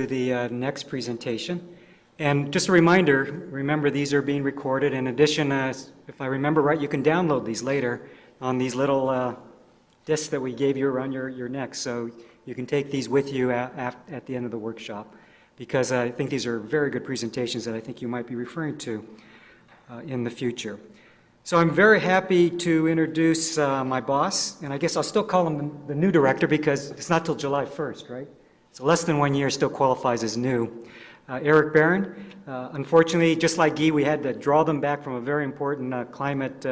The next presentation. And just a reminder, remember these are being recorded. In addition, if I remember right, you can download these later on these little discs that we gave you around your neck. So you can take these with you at the end of the workshop, because I think these are very good presentations that I think you might be referring to in the future. So I'm very happy to introduce my boss, and I guess I'll still call him the new director because it's not till July 1st, right? So less than 1 year still qualifies as new. Eric Barron. Unfortunately, just like Guy, we had to draw them back from a very important climate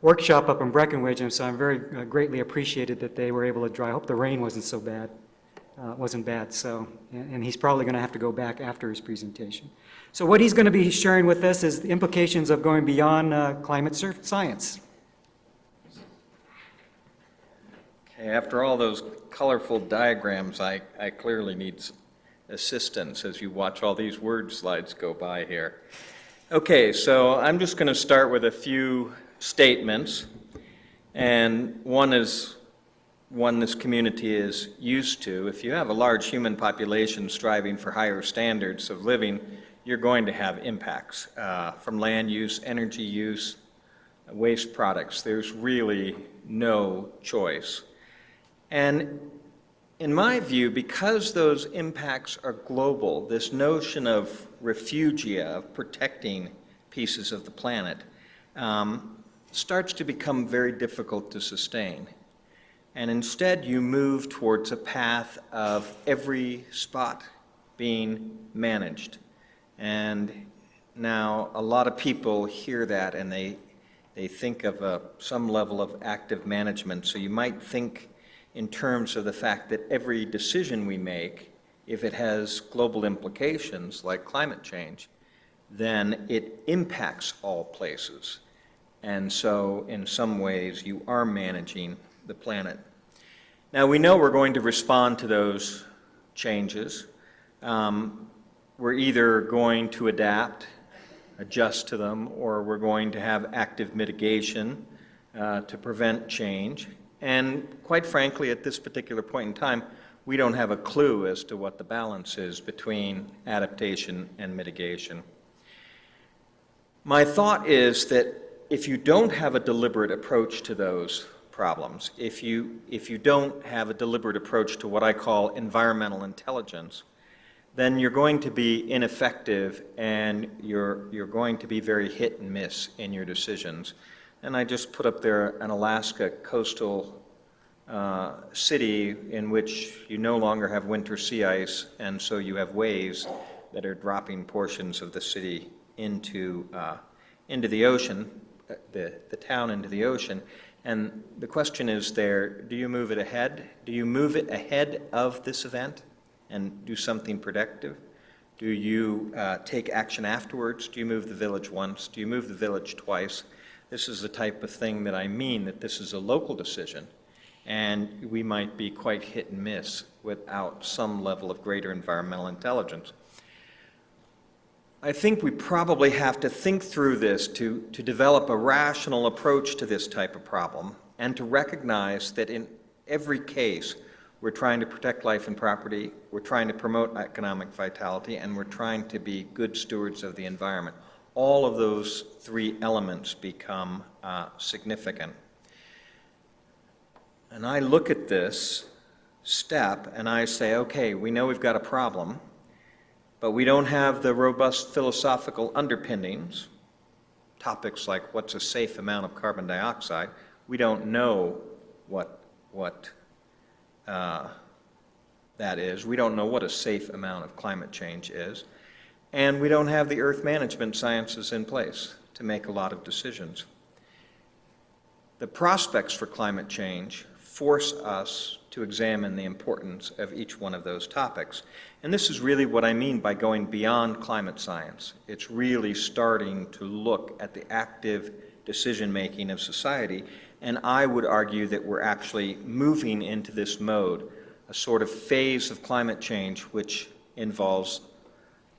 workshop up in Breckenridge, and so I'm very greatly appreciated that they were able to draw. I hope the rain wasn't so bad. Wasn't bad, so, and he's probably going to have to go back after his presentation. So what he's going to be sharing with us is the implications of going beyond climate science. Okay, after all those colorful diagrams, I clearly need assistance as you watch all these word slides go by here. Okay, so I'm just going to start with a few statements, and one is one this community is used to. If you have a large human population striving for higher standards of living, you're going to have impacts from land use, energy use, waste products. There's really no choice. And in my view, because those impacts are global, this notion of refugia, of protecting pieces of the planet, starts to become very difficult to sustain. And instead, you move towards a path of every spot being managed. And now a lot of people hear that and they think of some level of active management. So you might think in terms of the fact that every decision we make, if it has global implications like climate change, then it impacts all places. And so in some ways you are managing the planet. Now we know we're going to respond to those changes. We're either going to adapt, adjust to them, or we're going to have active mitigation to prevent change. And quite frankly, at this particular point in time, we don't have a clue as to what the balance is between adaptation and mitigation. My thought is that if you don't have a deliberate approach to those problems, if you don't have a deliberate approach to what I call environmental intelligence, then you're going to be ineffective and you're going to be very hit and miss in your decisions. And I just put up there an Alaska coastal city in which you no longer have winter sea ice, and so you have waves that are dropping portions of the city into the ocean, the town into the ocean. And the question is there, do you move it ahead? Do you move it ahead of this event and do something productive? Do you take action afterwards? Do you move the village once? Do you move the village twice? This is the type of thing that I mean, that this is a local decision, and we might be quite hit and miss without some level of greater environmental intelligence. I think we probably have to think through this to develop a rational approach to this type of problem, and to recognize that in every case we're trying to protect life and property, we're trying to promote economic vitality, and we're trying to be good stewards of the environment. All of those three elements become significant. And I look at this step and I say, okay, we know we've got a problem, but we don't have the robust philosophical underpinnings, topics like what's a safe amount of carbon dioxide. We don't know what that is. We don't know what a safe amount of climate change is. And we don't have the earth management sciences in place to make a lot of decisions. The prospects for climate change force us to examine the importance of each one of those topics. And this is really what I mean by going beyond climate science. It's really starting to look at the active decision-making of society, and I would argue that we're actually moving into this mode, a sort of phase of climate change which involves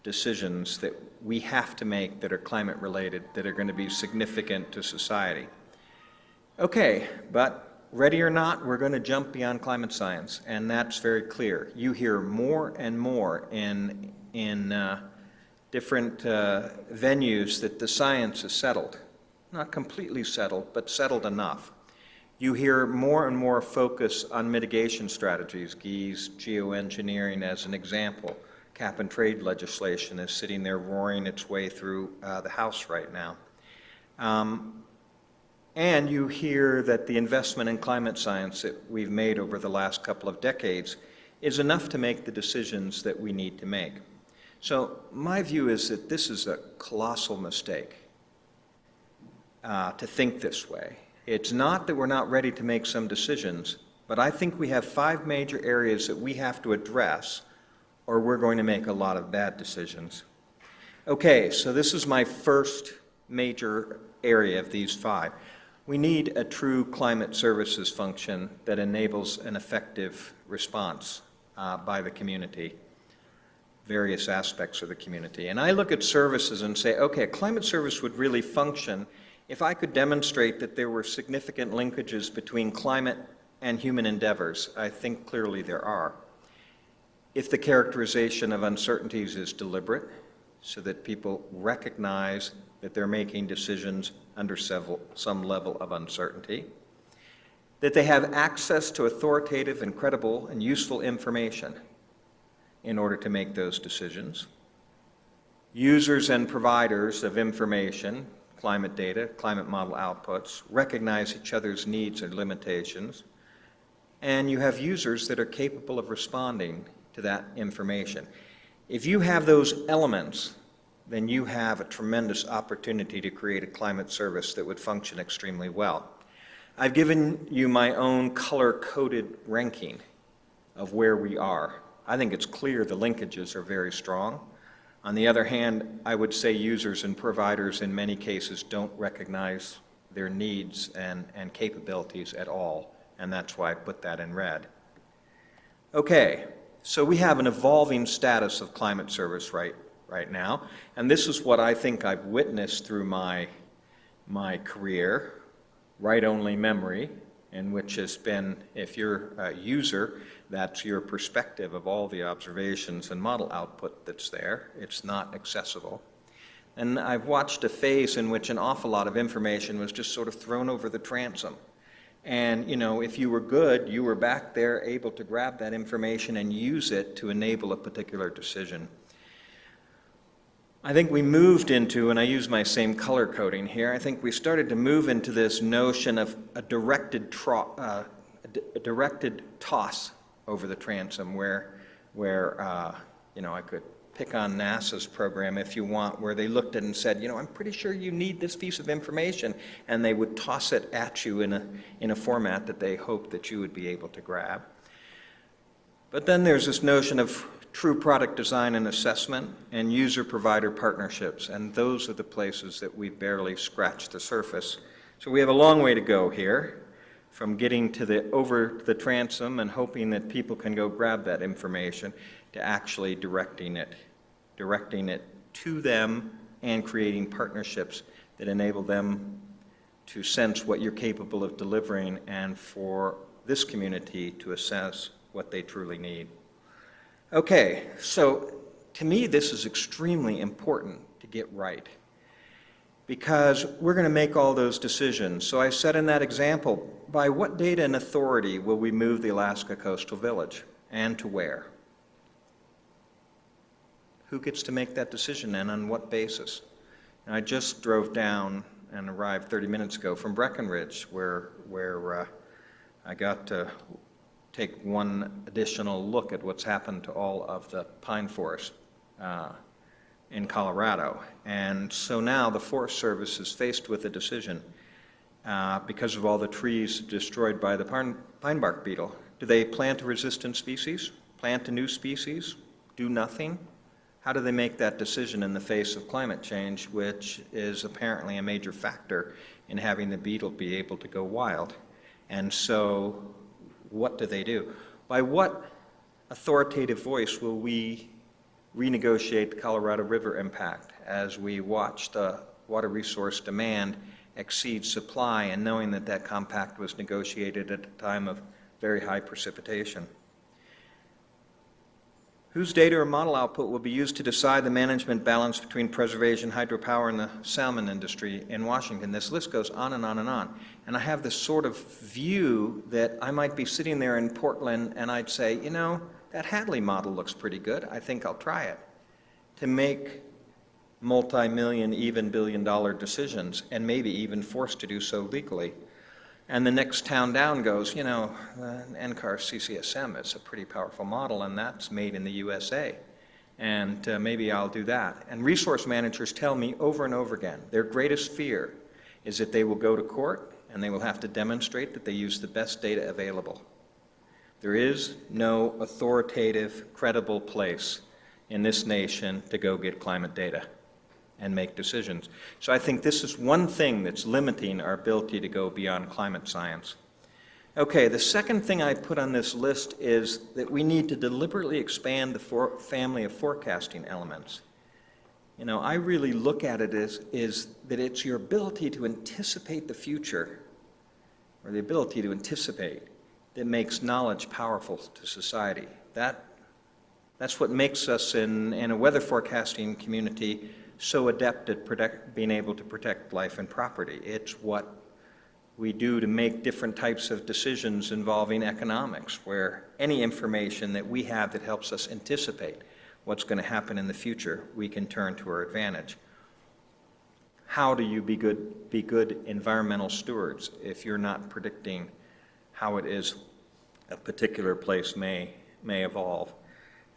decisions that we have to make that are climate related, that are going to be significant to society. Okay, but ready or not, we're going to jump beyond climate science, and that's very clear. You hear more and more in different venues that the science is settled. Not completely settled, but settled enough. You hear more and more focus on mitigation strategies, geoengineering as an example. Cap and trade legislation is sitting there roaring its way through the House right now. And you hear that the investment in climate science that we've made over the last couple of decades is enough to make the decisions that we need to make. So my view is that this is a colossal mistake to think this way. It's not that we're not ready to make some decisions, but I think we have 5 major areas that we have to address, or we're going to make a lot of bad decisions. Okay, so this is my first major area of these 5. We need a true climate services function that enables an effective response by the community, various aspects of the community. And I look at services and say, okay, a climate service would really function if I could demonstrate that there were significant linkages between climate and human endeavors. I think clearly there are. If the characterization of uncertainties is deliberate, so that people recognize that they're making decisions under some level of uncertainty, that they have access to authoritative and credible and useful information in order to make those decisions. Users and providers of information, climate data, climate model outputs, recognize each other's needs and limitations, and you have users that are capable of responding to that information. If you have those elements, then you have a tremendous opportunity to create a climate service that would function extremely well. I've given you my own color-coded ranking of where we are. I think it's clear the linkages are very strong. On the other hand, I would say users and providers in many cases don't recognize their needs and capabilities at all, and that's why I put that in red. Okay, so we have an evolving status of climate service right now, and this is what I think I've witnessed through my career, write-only memory, in which has been, if you're a user, that's your perspective of all the observations and model output that's there. It's not accessible. And I've watched a phase in which an awful lot of information was just sort of thrown over the transom. And, you know, if you were good, you were back there able to grab that information and use it to enable a particular decision. I think we moved into, and I use my same color coding here, I think we started to move into this notion of a directed toss over the transom where you know, I could pick on NASA's program if you want, where they looked at it and said, you know, I'm pretty sure you need this piece of information, and they would toss it at you in a format that they hoped that you would be able to grab. But then there's this notion of true product design and assessment and user-provider partnerships, and those are the places that we've barely scratched the surface. So we have a long way to go here, from getting to over the transom and hoping that people can go grab that information to actually directing it to them and creating partnerships that enable them to sense what you're capable of delivering and for this community to assess what they truly need. Okay, so to me this is extremely important to get right, because we're going to make all those decisions. So I said in that example, by what data and authority will we move the Alaska Coastal Village, and to where? Who gets to make that decision, and on what basis? And I just drove down and arrived 30 minutes ago from Breckenridge, where I got to take one additional look at what's happened to all of the pine forest in Colorado. And so now the Forest Service is faced with a decision because of all the trees destroyed by the pine bark beetle. Do they plant a resistant species, plant a new species, do nothing? How do they make that decision in the face of climate change, which is apparently a major factor in having the beetle be able to go wild? And so what do? By what authoritative voice will we renegotiate the Colorado River impact as we watch the water resource demand exceeds supply, and knowing that that compact was negotiated at a time of very high precipitation. Whose data or model output will be used to decide the management balance between preservation, hydropower, and the salmon industry in Washington? This list goes on and on and on. And I have this sort of view that I might be sitting there in Portland and I'd say, you know, that Hadley model looks pretty good. I think I'll try it. To make multi-million, even billion-dollar decisions, and maybe even forced to do so legally. And the next town down goes, you know, NCAR CCSM is a pretty powerful model, and that's made in the USA. And maybe I'll do that. And resource managers tell me over and over again, their greatest fear is that they will go to court and they will have to demonstrate that they use the best data available. There is no authoritative, credible place in this nation to go get climate data and make decisions. So I think this is one thing that's limiting our ability to go beyond climate science. Okay, the second thing I put on this list is that we need to deliberately expand the family of forecasting elements. You know, I really look at it as that it's your ability to anticipate the future, or the ability to anticipate, that makes knowledge powerful to society. That's what makes us in a weather forecasting community so adept at being able to protect life and property. It's what we do to make different types of decisions involving economics, where any information that we have that helps us anticipate what's going to happen in the future, we can turn to our advantage. How do you be good environmental stewards if you're not predicting how it is a particular place may evolve?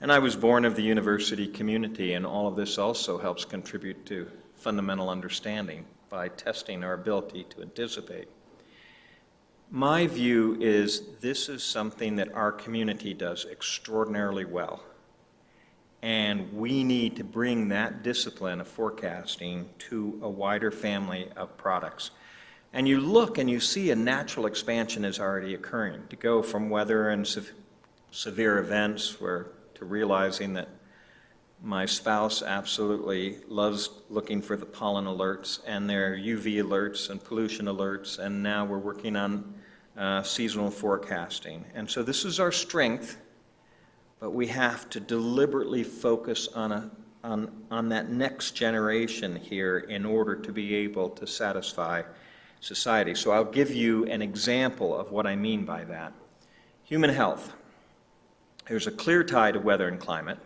And I was born of the university community, and all of this also helps contribute to fundamental understanding by testing our ability to anticipate. My view is this is something that our community does extraordinarily well. And we need to bring that discipline of forecasting to a wider family of products. And you look and you see a natural expansion is already occurring, to go from weather and severe events to realizing that my spouse absolutely loves looking for the pollen alerts and their UV alerts and pollution alerts, and now we're working on seasonal forecasting. And so this is our strength, but we have to deliberately focus on that next generation here in order to be able to satisfy society. So I'll give you an example of what I mean by that. Human health. There's a clear tie to weather and climate.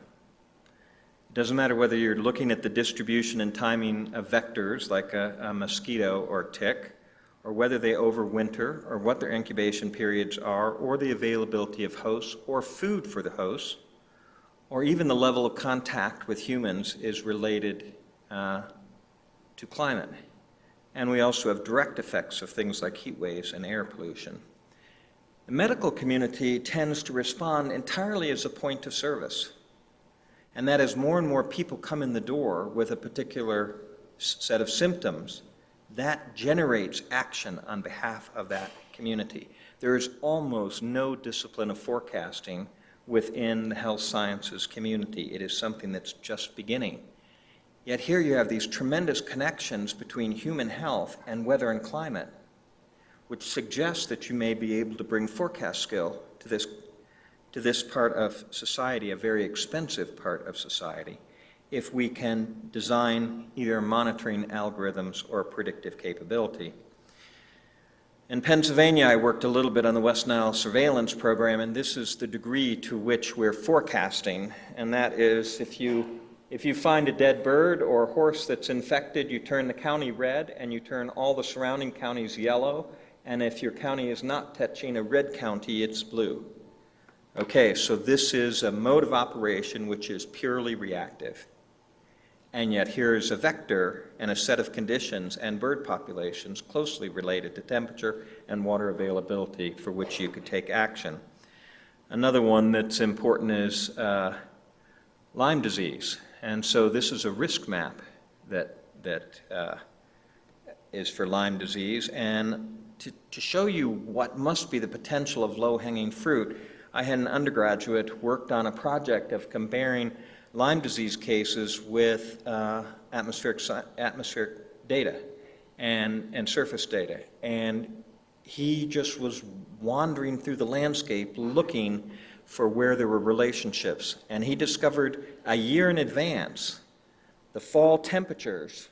It doesn't matter whether you're looking at the distribution and timing of vectors like a mosquito or tick, or whether they overwinter, or what their incubation periods are, or the availability of hosts, or food for the hosts, or even the level of contact with humans is related to climate. And we also have direct effects of things like heat waves and air pollution. The medical community tends to respond entirely as a point of service. And that as more and more people come in the door with a particular set of symptoms, that generates action on behalf of that community. There is almost no discipline of forecasting within the health sciences community. It is something that's just beginning. Yet here you have these tremendous connections between human health and weather and climate, which suggests that you may be able to bring forecast skill to this part of society, a very expensive part of society, if we can design either monitoring algorithms or predictive capability. In Pennsylvania, I worked a little bit on the West Nile surveillance program, and this is the degree to which we're forecasting, and that is if you find a dead bird or a horse that's infected, you turn the county red and you turn all the surrounding counties yellow, and if your county is not touching a red county, it's blue. Okay, so this is a mode of operation which is purely reactive. And yet here is a vector and a set of conditions and bird populations closely related to temperature and water availability for which you could take action. Another one that's important is Lyme disease. And so this is a risk map that is for Lyme disease. And to show you what must be the potential of low-hanging fruit, I had an undergraduate worked on a project of comparing Lyme disease cases with atmospheric data. and surface data. And he just was wandering through the landscape looking for where there were relationships. And he discovered a year in advance the fall temperatures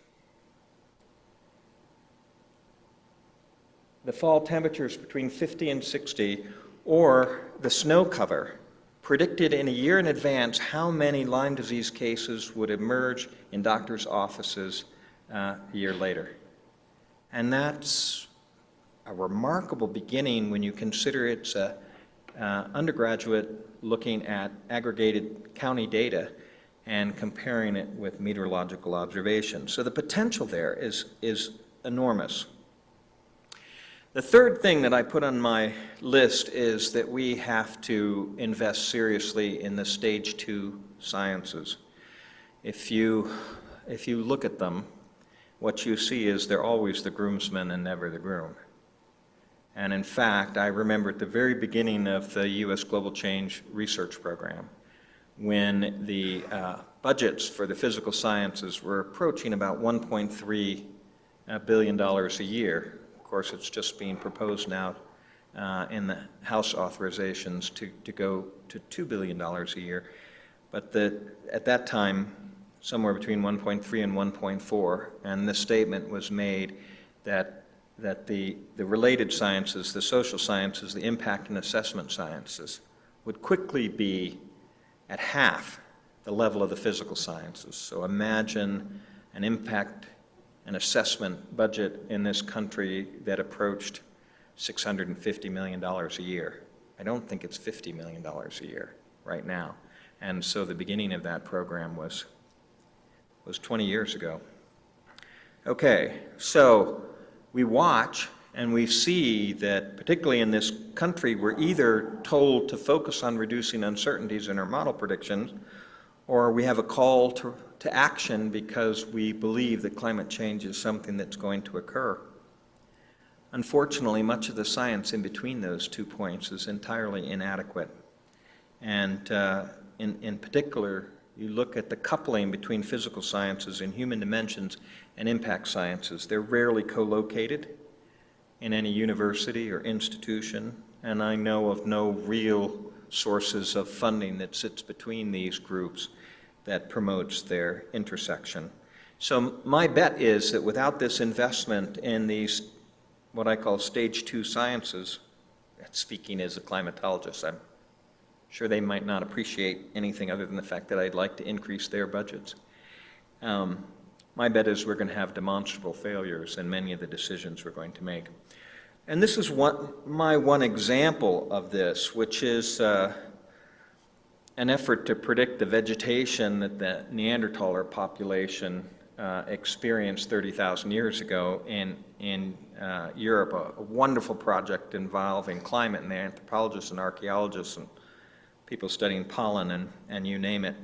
between 50 and 60, or the snow cover, predicted in a year in advance how many Lyme disease cases would emerge in doctors' offices a year later. And that's a remarkable beginning when you consider it's a undergraduate looking at aggregated county data and comparing it with meteorological observations. So the potential there is enormous. The third thing that I put on my list is that we have to invest seriously in the stage 2 sciences. If you look at them, what you see is they're always the groomsmen and never the groom. And in fact, I remember at the very beginning of the U.S. Global Change Research Program, when the budgets for the physical sciences were approaching about $1.3 billion a year. Of course, it's just being proposed now in the House authorizations to go to $2 billion a year. But at that time, somewhere between 1.3 and 1.4, and the statement was made that the related sciences, the social sciences, the impact and assessment sciences, would quickly be at half the level of the physical sciences. So imagine an impact and assessment budget in this country that approached $650 million a year. I don't think it's $50 million a year right now. And so the beginning of that program was 20 years ago. Okay, so we watch and we see that, particularly in this country, we're either told to focus on reducing uncertainties in our model predictions, or we have a call to action because we believe that climate change is something that's going to occur. Unfortunately, much of the science in between those 2 points is entirely inadequate. And in particular, you look at the coupling between physical sciences and human dimensions and impact sciences. They're rarely co-located in any university or institution, and I know of no real sources of funding that sits between these groups that promotes their intersection. So my bet is that without this investment in these, what I call stage 2 sciences, speaking as a climatologist, I'm sure they might not appreciate anything other than the fact that I'd like to increase their budgets. My bet is we're going to have demonstrable failures in many of the decisions we're going to make. And this is my one example of this, which is an effort to predict the vegetation that the Neanderthaler population experienced 30,000 years ago in Europe, a wonderful project involving climate and the anthropologists and archaeologists and people studying pollen and you name it.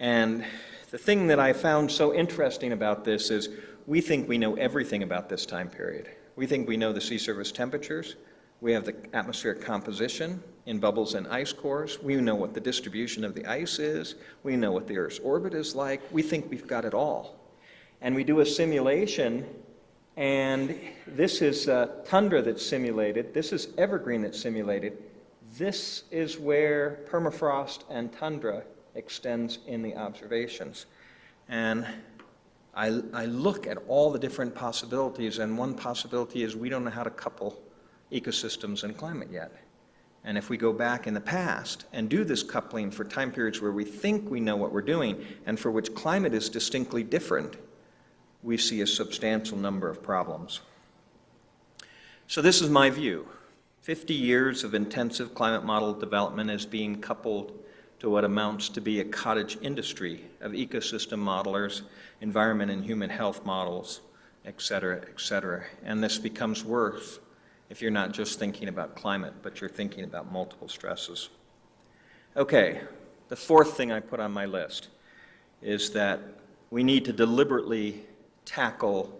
And the thing that I found so interesting about this is we think we know everything about this time period. We think we know the sea surface temperatures. We have the atmospheric composition in bubbles and ice cores. We know what the distribution of the ice is. We know what the Earth's orbit is like. We think we've got it all. And we do a simulation, and this is tundra that's simulated. This is evergreen that's simulated. This is where permafrost and tundra extends in the observations. And I look at all the different possibilities, and one possibility is we don't know how to couple ecosystems and climate yet. And if we go back in the past and do this coupling for time periods where we think we know what we're doing and for which climate is distinctly different, we see a substantial number of problems. So this is my view. 50 years of intensive climate model development is being coupled to what amounts to be a cottage industry of ecosystem modelers, environment and human health models, et cetera, et cetera. And this becomes worse if you're not just thinking about climate, but you're thinking about multiple stresses. Okay, the fourth thing I put on my list is that we need to deliberately tackle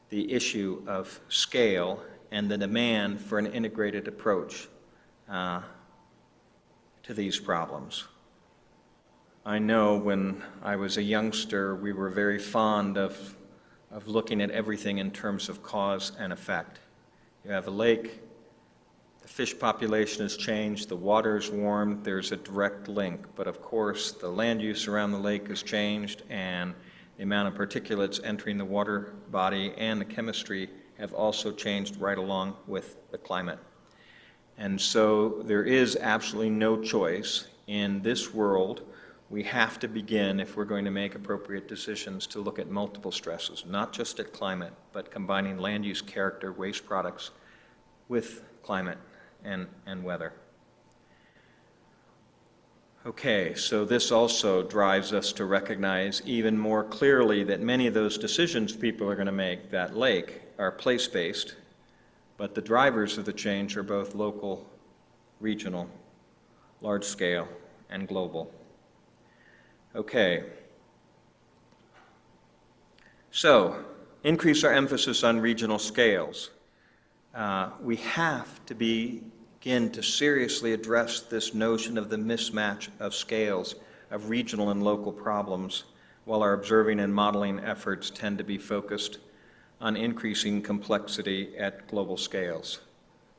the issue of scale and the demand for an integrated approach to these problems. I know when I was a youngster, we were very fond of of looking at everything in terms of cause and effect. You have a lake, the fish population has changed, the water is warmed, there's a direct link. But of course, the land use around the lake has changed, and the amount of particulates entering the water body and the chemistry have also changed right along with the climate. And so there is absolutely no choice in this world. We have to begin, if we're going to make appropriate decisions, to look at multiple stresses, not just at climate, but combining land use character, waste products, with climate and weather. Okay, so this also drives us to recognize even more clearly that many of those decisions people are going to make, that lake, are place-based, but the drivers of the change are both local, regional, large-scale, and global. Okay. So, increase our emphasis on regional scales. We have to begin to seriously address this notion of the mismatch of scales of regional and local problems, while our observing and modeling efforts tend to be focused on increasing complexity at global scales.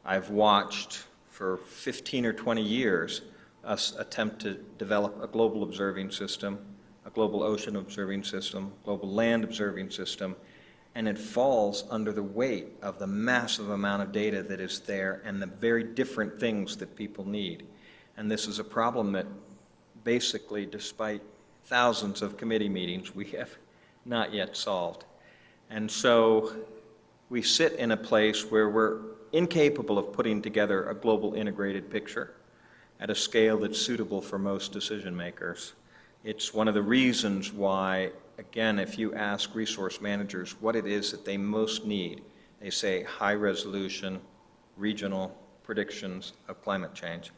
I've watched for 15 or 20 years us attempt to develop a global observing system, a global ocean observing system, global land observing system, and it falls under the weight of the massive amount of data that is there and the very different things that people need. And this is a problem that basically, despite thousands of committee meetings, we have not yet solved. And so we sit in a place where we're incapable of putting together a global integrated picture at a scale that's suitable for most decision makers. It's one of the reasons why, again, if you ask resource managers what it is that they most need, they say high resolution, regional predictions of climate change.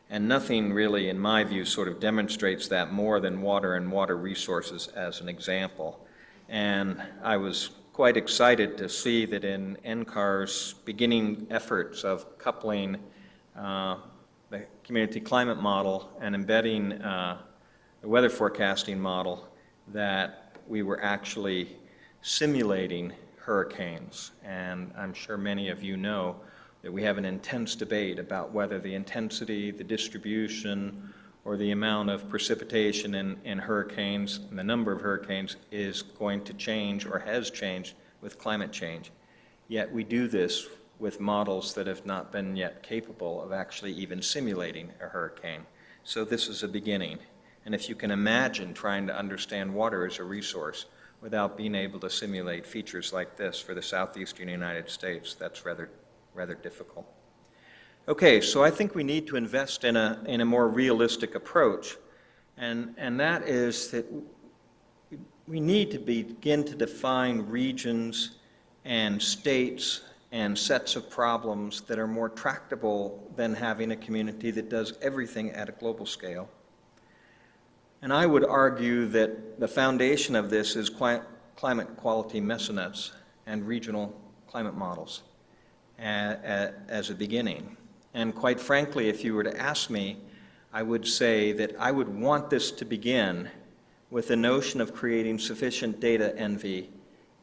And nothing really, in my view, sort of demonstrates that more than water and water resources as an example. And I was quite excited to see that in NCAR's beginning efforts of coupling the community climate model and embedding the weather forecasting model, that we were actually simulating hurricanes. And I'm sure many of you know that we have an intense debate about whether the intensity, the distribution, or the amount of precipitation in hurricanes and the number of hurricanes is going to change or has changed with climate change. Yet we do this with models that have not been yet capable of actually even simulating a hurricane. So this is a beginning. And if you can imagine trying to understand water as a resource without being able to simulate features like this for the southeastern United States, that's rather difficult. Okay, so I think we need to invest in a more realistic approach, and that is that we need to begin to define regions and states and sets of problems that are more tractable than having a community that does everything at a global scale. And I would argue that the foundation of this is climate quality measurements and regional climate models as a beginning. And quite frankly, if you were to ask me, I would say that I would want this to begin with the notion of creating sufficient data envy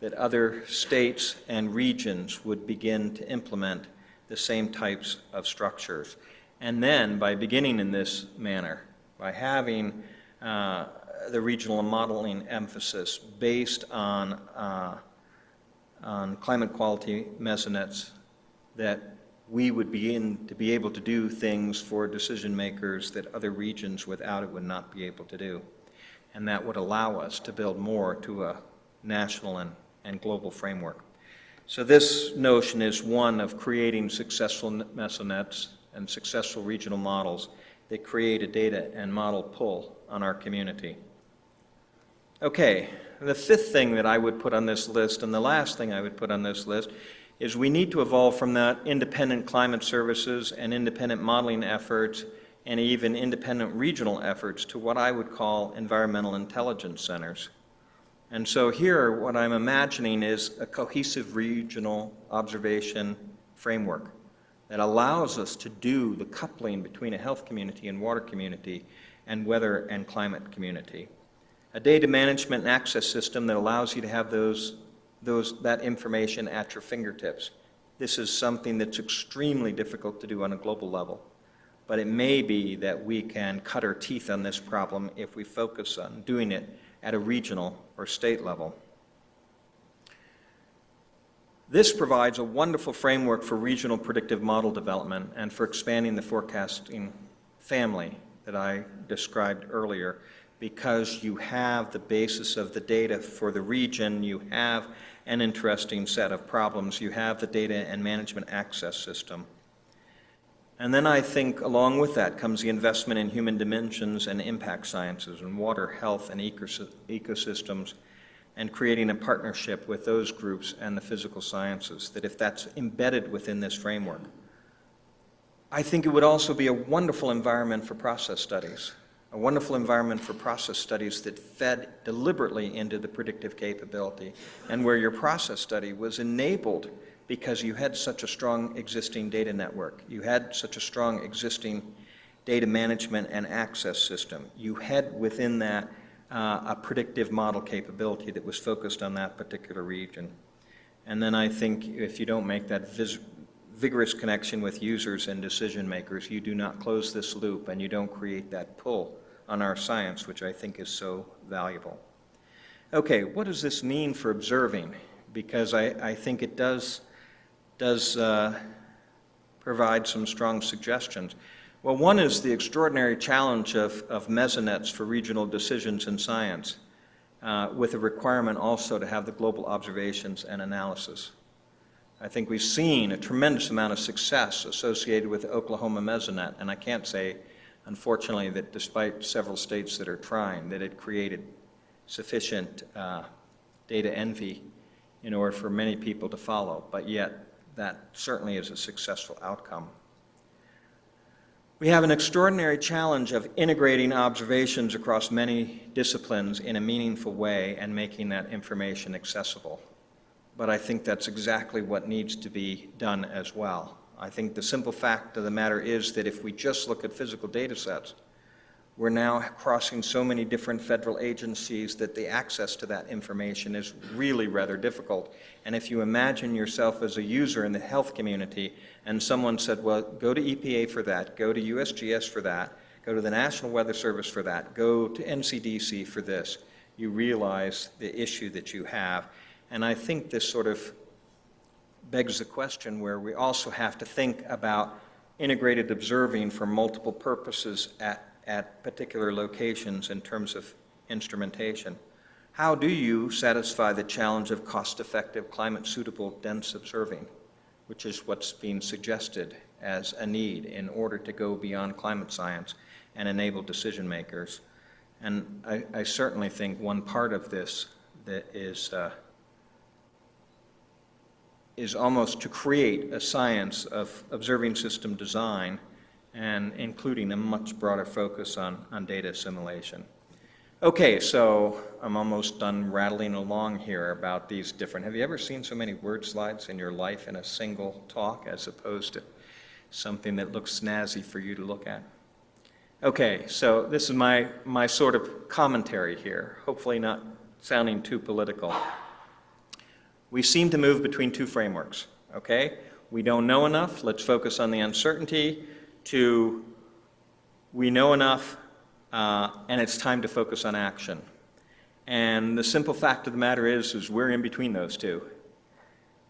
that other states and regions would begin to implement the same types of structures. And then, by beginning in this manner, by having the regional modeling emphasis based on climate quality measurements, that we would begin to be able to do things for decision makers that other regions without it would not be able to do. And that would allow us to build more to a national and global framework. So this notion is one of creating successful measurements and successful regional models that create a data and model pull on our community. Okay, the fifth thing that I would put on this list, and the last thing I would put on this list, is we need to evolve from that independent climate services and independent modeling efforts and even independent regional efforts to what I would call environmental intelligence centers. And so here, what I'm imagining is a cohesive regional observation framework that allows us to do the coupling between a health community and water community and weather and climate community. a data management and access system that allows you to have that information at your fingertips. This is something that's extremely difficult to do on a global level, but it may be that we can cut our teeth on this problem if we focus on doing it at a regional or state level. This provides a wonderful framework for regional predictive model development and for expanding the forecasting family that I described earlier, because you have the basis of the data for the region, you have an interesting set of problems, you have the data and management access system. And then I think along with that comes the investment in human dimensions and impact sciences and water, health, and ecosystems, and creating a partnership with those groups and the physical sciences, that if that's embedded within this framework, I think it would also be a wonderful environment for process studies, a wonderful environment for process studies that fed deliberately into the predictive capability, and where your process study was enabled because you had such a strong existing data network, you had such a strong existing data management and access system. You had within that a predictive model capability that was focused on that particular region. And then I think if you don't make that vigorous connection with users and decision makers, you do not close this loop and you don't create that pull on our science, which I think is so valuable. Okay, what does this mean for observing? Because I think it does provide some strong suggestions. Well, one is the extraordinary challenge of mesonets for regional decisions in science, with a requirement also to have the global observations and analysis. I think we've seen a tremendous amount of success associated with the Oklahoma mesonet, and I can't say, unfortunately, that despite several states that are trying, that it created sufficient data envy in order for many people to follow, but yet that certainly is a successful outcome. We have an extraordinary challenge of integrating observations across many disciplines in a meaningful way and making that information accessible. But I think that's exactly what needs to be done as well. I think the simple fact of the matter is that if we just look at physical data sets, we're now crossing so many different federal agencies that the access to that information is really rather difficult. And if you imagine yourself as a user in the health community and someone said, well, go to EPA for that, go to USGS for that, go to the National Weather Service for that, go to NCDC for this, you realize the issue that you have. And I think this sort of begs the question where we also have to think about integrated observing for multiple purposes at particular locations in terms of instrumentation. How do you satisfy the challenge of cost-effective, climate-suitable, dense observing, which is what's being suggested as a need in order to go beyond climate science and enable decision makers? And I certainly think one part of this that is almost to create a science of observing system design and including a much broader focus on data assimilation. Okay, so I'm almost done rattling along here about these different, have you ever seen so many word slides in your life in a single talk as opposed to something that looks snazzy for you to look at? Okay, so this is my sort of commentary here, hopefully not sounding too political. We seem to move between two frameworks, okay? We don't know enough, let's focus on the uncertainty, to we know enough and it's time to focus on action. And the simple fact of the matter is we're in between those two.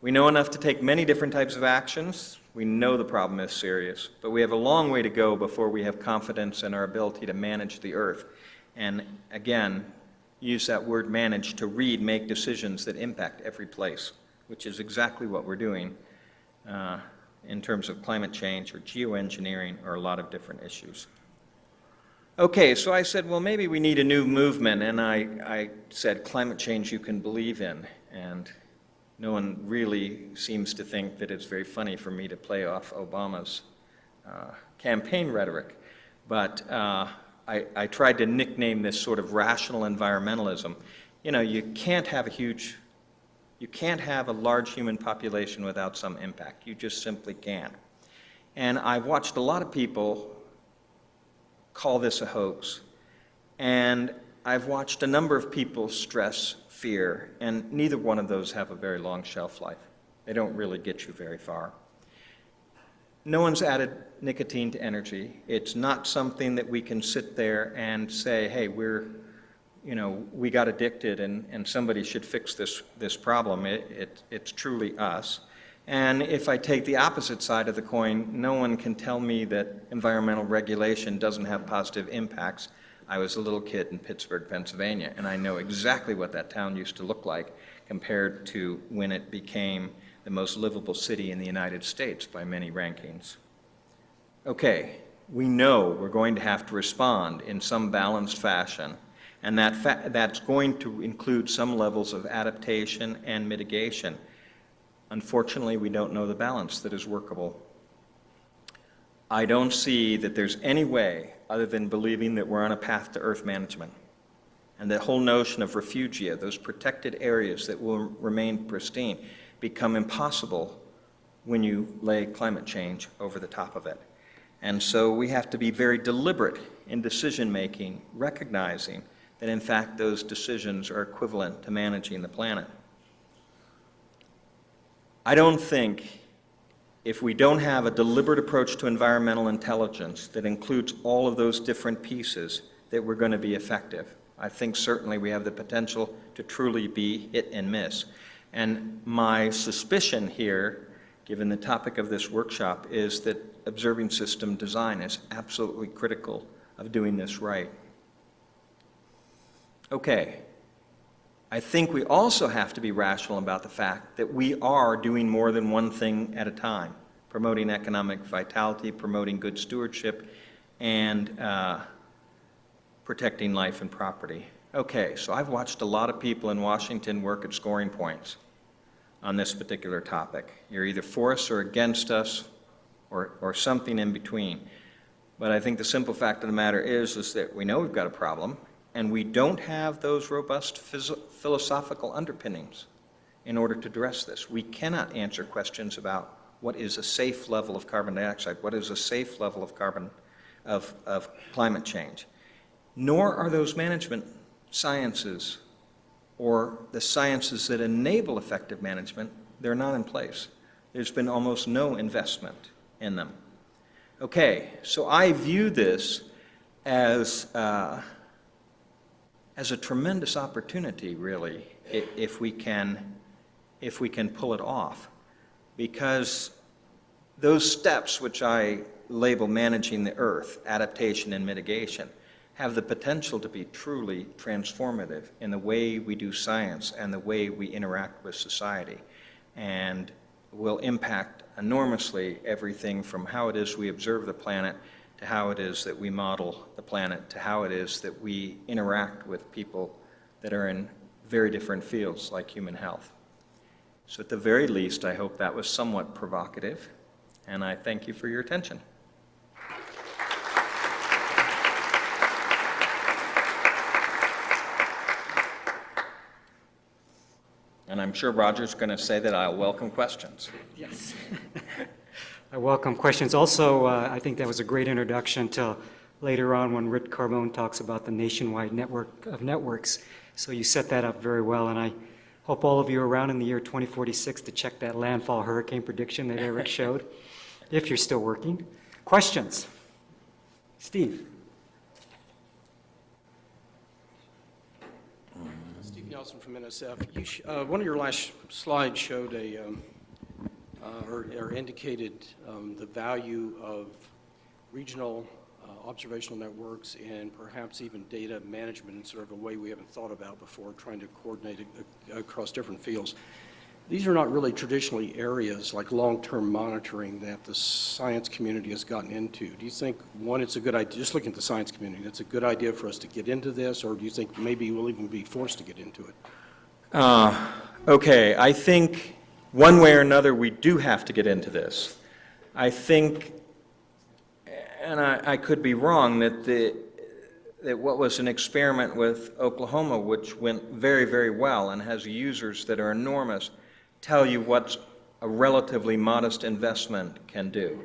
We know enough to take many different types of actions. We know the problem is serious, but we have a long way to go before we have confidence in our ability to manage the earth. And again, use that word manage to make decisions that impact every place, which is exactly what we're doing in terms of climate change or geoengineering or a lot of different issues. Okay, so I said, well, maybe we need a new movement, and I said climate change you can believe in, and no one really seems to think that it's very funny for me to play off Obama's campaign rhetoric, but I tried to nickname this sort of rational environmentalism. You know, you can't have a large human population without some impact. You just simply can't. And I've watched a lot of people call this a hoax. And I've watched a number of people stress fear, and neither one of those have a very long shelf life. They don't really get you very far. No one's added nicotine to energy. It's not something that we can sit there and say, hey, we got addicted and somebody should fix this problem. It's truly us. And if I take the opposite side of the coin, no one can tell me that environmental regulation doesn't have positive impacts. I was a little kid in Pittsburgh, Pennsylvania, and I know exactly what that town used to look like compared to when it became the most livable city in the United States by many rankings. Okay, we know we're going to have to respond in some balanced fashion, and that's going to include some levels of adaptation and mitigation. Unfortunately, we don't know the balance that is workable. I don't see that there's any way other than believing that we're on a path to Earth management. And the whole notion of refugia, those protected areas that will remain pristine, become impossible when you lay climate change over the top of it. And so we have to be very deliberate in decision-making, recognizing that in fact those decisions are equivalent to managing the planet. I don't think if we don't have a deliberate approach to environmental intelligence that includes all of those different pieces, that we're going to be effective. I think certainly we have the potential to truly be hit and miss. And my suspicion here, given the topic of this workshop, is that observing system design is absolutely critical of doing this right. Okay. I think we also have to be rational about the fact that we are doing more than one thing at a time, promoting economic vitality, promoting good stewardship, and protecting life and property. Okay, so I've watched a lot of people in Washington work at scoring points on this particular topic. You're either for us or against us or something in between. But I think the simple fact of the matter is that we know we've got a problem, and we don't have those robust philosophical underpinnings in order to address this. We cannot answer questions about what is a safe level of carbon dioxide, what is a safe level of climate change. Nor are those management sciences or the sciences that enable effective management, they're not in place. There's been almost no investment in them. Okay, so I view this as a tremendous opportunity, really, if we can pull it off. Because those steps which I label managing the earth, adaptation and mitigation, have the potential to be truly transformative in the way we do science and the way we interact with society, and will impact enormously everything from how it is we observe the planet to how it is that we model the planet, to how it is that we interact with people that are in very different fields like human health. So at the very least, I hope that was somewhat provocative, and I thank you for your attention. And I'm sure Roger's going to say that I'll welcome questions. Yes. I welcome questions. Also, I think that was a great introduction to later on when Rick Carbone talks about the nationwide network of networks. So you set that up very well, and I hope all of you are around in the year 2046 to check that landfall hurricane prediction that Eric showed, if you're still working. Questions? Steve. Steve Nelson from NSF. One of your last slides showed or indicated the value of regional observational networks and perhaps even data management in sort of a way we haven't thought about before, trying to coordinate across different fields. These are not really traditionally areas like long-term monitoring that the science community has gotten into. Do you think, one, it's a good idea, just looking at the science community, it's a good idea for us to get into this, or do you think maybe we'll even be forced to get into it? Okay, I think one way or another we do have to get into this. I think, and I could be wrong, that what was an experiment with Oklahoma, which went very, very well and has users that are enormous, tell you what a relatively modest investment can do.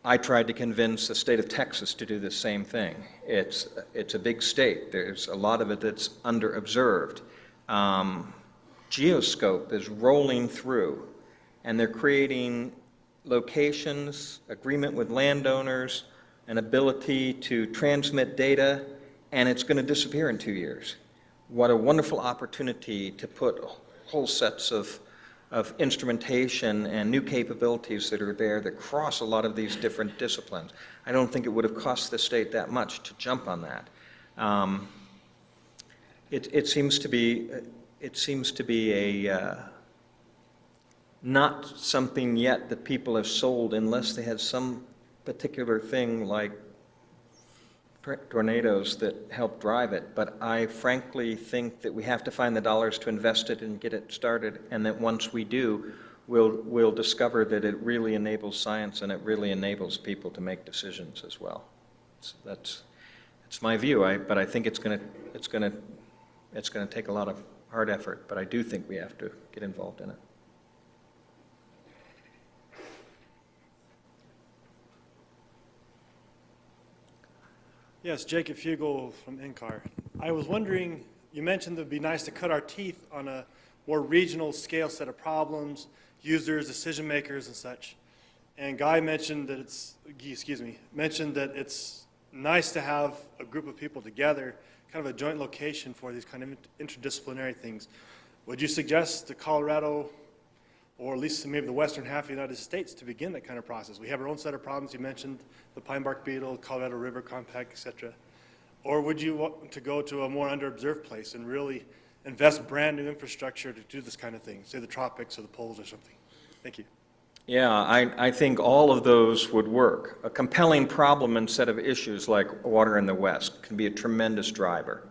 I tried to convince the state of Texas to do the same thing. It's a big state. There's a lot of it that's underobserved. Geoscope is rolling through, and they're creating locations, agreement with landowners, an ability to transmit data, and it's going to disappear in 2 years. What a wonderful opportunity to put whole sets of instrumentation and new capabilities that are there that cross a lot of these different disciplines. I don't think it would have cost the state that much to jump on that. It seems to be a not something yet that people have sold unless they have some particular thing like tornadoes that help drive it. But I frankly think that we have to find the dollars to invest it and get it started, and that once we do, we'll discover that it really enables science and it really enables people to make decisions as well. So that's my view. But I think it's going to take a lot of hard effort. But I do think we have to get involved in it. Yes, Jacob Fugel from NCAR. I was wondering, you mentioned it would be nice to cut our teeth on a more regional scale set of problems, users, decision makers, and such. And Guy mentioned that it's nice to have a group of people together, kind of a joint location for these kind of interdisciplinary things. Would you suggest to Colorado, or at least maybe the western half of the United States, to begin that kind of process? We have our own set of problems. You mentioned the pine bark beetle, Colorado River compact, etc. Or would you want to go to a more underobserved place and really invest brand new infrastructure to do this kind of thing, say the tropics or the poles or something? Thank you. Yeah, I think all of those would work. A compelling problem and set of issues like water in the West can be a tremendous driver.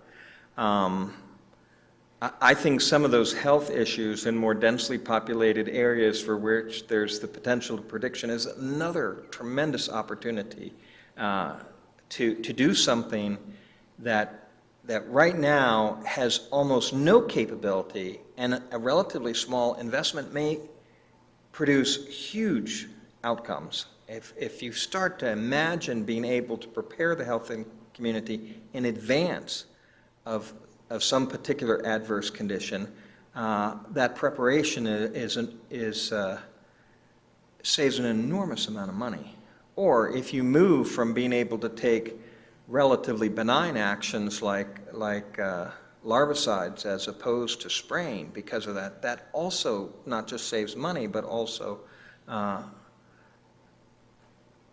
I think some of those health issues in more densely populated areas for which there's the potential of prediction is another tremendous opportunity to do something that right now has almost no capability, and a relatively small investment may produce huge outcomes. If you start to imagine being able to prepare the health community in advance of some particular adverse condition, that preparation saves an enormous amount of money. Or if you move from being able to take relatively benign actions like larvicides as opposed to spraying because of that, that also not just saves money, but also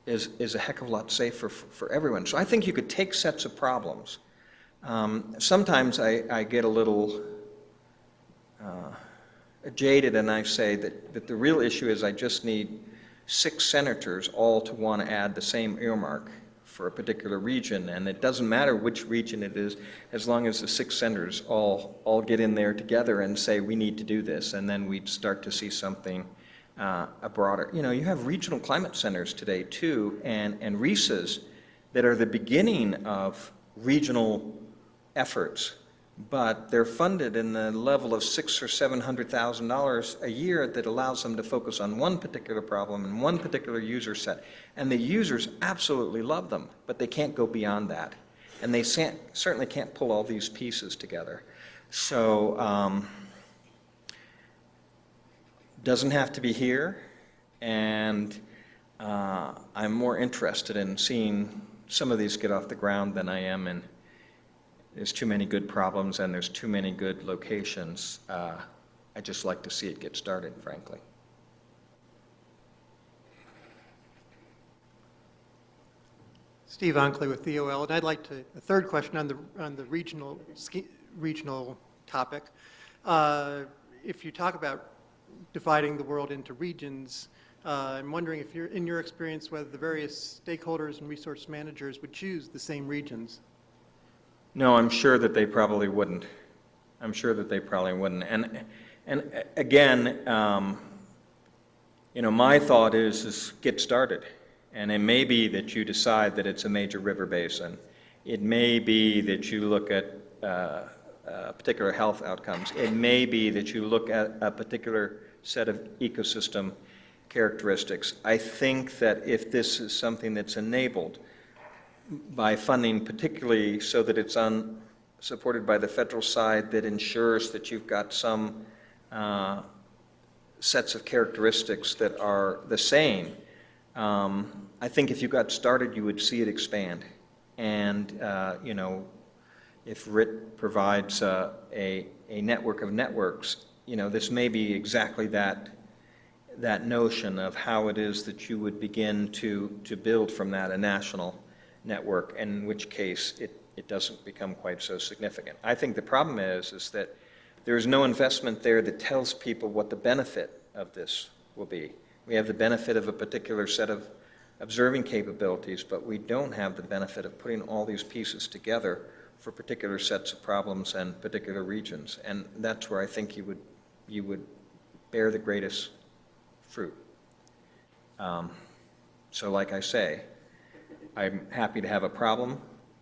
is a heck of a lot safer for everyone. So I think you could take sets of problems. Sometimes I get a little jaded and I say that the real issue is I just need 6 senators all to want to add the same earmark for a particular region, and it doesn't matter which region it is as long as the 6 senators all get in there together and say we need to do this, and then we'd start to see something a broader. You know, you have regional climate centers today too, and RISAs that are the beginning of regional efforts, but they're funded in the level of $600,000 or $700,000 a year that allows them to focus on one particular problem and one particular user set. And the users absolutely love them, but they can't go beyond that. And they certainly can't pull all these pieces together. So, doesn't have to be here, and I'm more interested in seeing some of these get off the ground than I am in there's too many good problems and there's too many good locations. I just like to see it get started, frankly. Steve Onkley with EOL, and I'd like to, a third question on the regional topic. If you talk about dividing the world into regions, I'm wondering if you're, in your experience, whether the various stakeholders and resource managers would choose the same regions. No, I'm sure that they probably wouldn't. I'm sure that they probably wouldn't. And again, you know, my thought is get started. And it may be that you decide that it's a major river basin. It may be that you look at particular health outcomes. It may be that you look at a particular set of ecosystem. characteristics. I think that if this is something that's enabled by funding, particularly so that it's supported by the federal side, that ensures that you've got some sets of characteristics that are the same, I think if you got started, you would see it expand. And, you know, if RIT provides a network of networks, you know, this may be exactly that notion of how it is that you would begin to build from that a national network, in which case it doesn't become quite so significant. I think the problem is that there is no investment there that tells people what the benefit of this will be. We have the benefit of a particular set of observing capabilities, but we don't have the benefit of putting all these pieces together for particular sets of problems and particular regions. And that's where I think you would bear the greatest fruit. So like I say, I'm happy to have a problem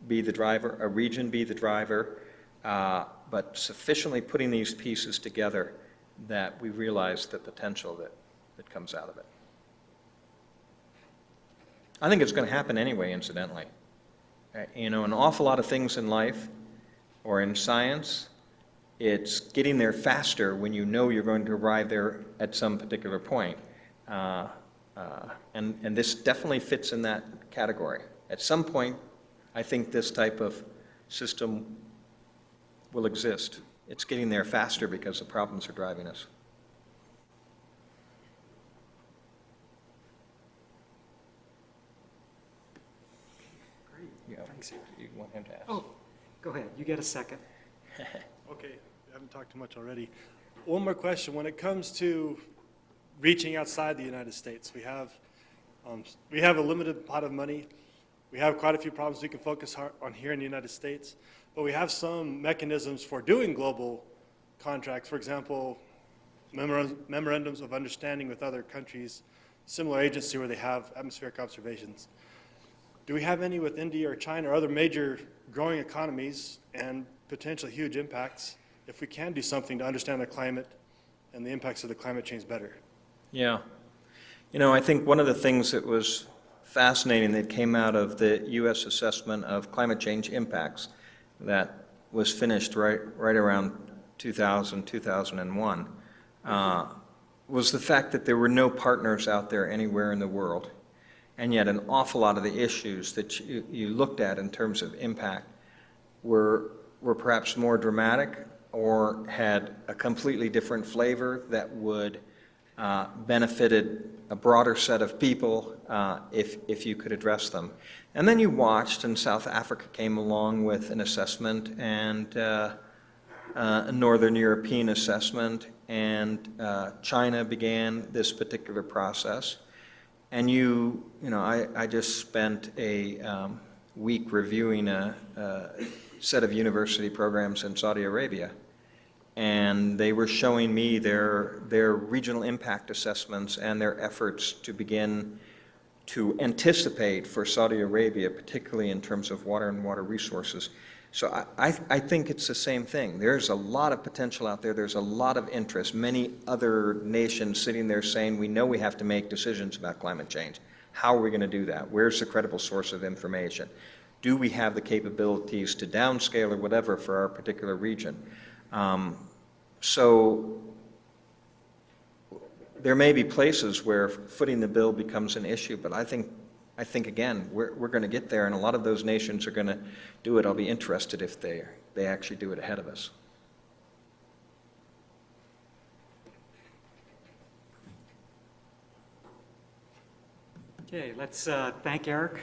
be the driver, a region be the driver, but sufficiently putting these pieces together that we realize the potential that comes out of it. I think it's going to happen anyway, incidentally. You know, an awful lot of things in life or in science, it's getting there faster when you know you're going to arrive there at some particular point. And this definitely fits in that category. At some point, I think this type of system will exist. It's getting there faster because the problems are driving us. Great. Yeah. Thanks. You want him to ask? Oh, go ahead. You get a second. Okay, I haven't talked too much already. One more question. When it comes to reaching outside the United States, we have a limited pot of money. We have quite a few problems we can focus on here in the United States, but we have some mechanisms for doing global contracts. For example, memorandums of understanding with other countries, similar agency where they have atmospheric observations. Do we have any with India or China or other major growing economies and potentially huge impacts if we can do something to understand the climate and the impacts of the climate change better? Yeah. You know, I think one of the things that was fascinating that came out of the U.S. assessment of climate change impacts that was finished right around 2000, 2001, was the fact that there were no partners out there anywhere in the world. And yet an awful lot of the issues that you looked at in terms of impact were perhaps more dramatic or had a completely different flavor that would benefited a broader set of people if you could address them. And then you watched, and South Africa came along with an assessment, and a Northern European assessment, and China began this particular process. And you know, I just spent a week reviewing a set of university programs in Saudi Arabia. And they were showing me their regional impact assessments and their efforts to begin to anticipate for Saudi Arabia, particularly in terms of water and water resources. So I think it's the same thing. There's a lot of potential out there. There's a lot of interest. Many other nations sitting there saying, we know we have to make decisions about climate change. How are we going to do that? Where's the credible source of information? Do we have the capabilities to downscale or whatever for our particular region? So there may be places where footing the bill becomes an issue, but I think again, we're going to get there, and a lot of those nations are going to do it. I'll be interested if they actually do it ahead of us. Okay, let's thank Eric